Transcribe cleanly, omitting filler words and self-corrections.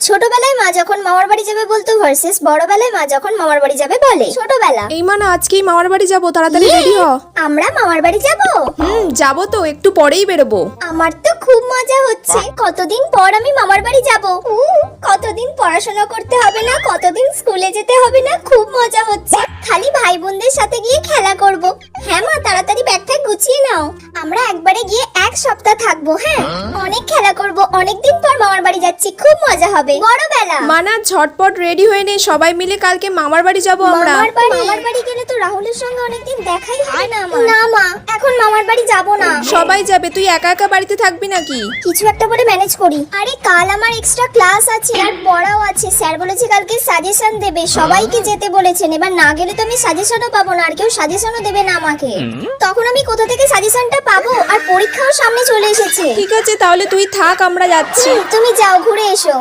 ছোটবেলায় মা যখন মামার বাড়ি যাবে বলতো ভার্সেস বড়বেলায় মা যখন মামার বাড়ি যাবে বলে। ছোটবেলা, এই মা না আজকেই মামার বাড়ি যাবো, তাড়াতাড়ি রেডি হ। আমরা মামার বাড়ি যাব? যাবো তো, একটু পরেই বেরোবো। আমার তো খুব মজা হচ্ছে, কতদিন পর আমি মামার বাড়ি যাব। কতদিন পড়াশোনা করতে হবে না, কতদিন স্কুলে যেতে হবে না, খুব মজা হচ্ছে। খালি ভাই বোনদের সাথে গিয়ে খেলা করব। হ্যাঁ মা, তাড়াতাড়ি ব্যাগটা গুছিয়ে নাও। আমরা একবারে গিয়ে এক সপ্তাহ থাকবো। হ্যাঁ, অনেক খেলা করব, অনেকদিন পর মামার বাড়ি যাচ্ছি, খুব মজা হবে। বড়বেলা, মানা ঝটপট রেডি হয়ে নে, সবাই মিলে কালকে মামার বাড়ি যাবো আমরা। মামার বাড়ি গেলে তো রাহুলের সঙ্গে অনেকদিন দেখাই হয় না আমার। না মা, এখন মামার বাড়ি যাব না। সবাই যাবে, তুই একা একা বাড়িতে থাকবি নাকি? কিছু একটা বলে ম্যানেজ করি। আরে কাল আমার এক্সট্রা ক্লাস আছে আর পড়াও আছে। স্যার বলেছে কালকে সাজেশন দেবে, সবাইকে যেতে বলেছেন। এবার না গেলে তো আমি সাজেশনও পাবো না, আর কেউ সাজেশনও দেবে না আমাকে। তখন আমি কোথা থেকে সাজেশনটা পাবো? আর পরীক্ষাও সামনে চলে এসেছে। ঠিক আছে, তাহলে তুই থাক, আমরা যাচ্ছি। তুমি যাও, ঘুরে এসো।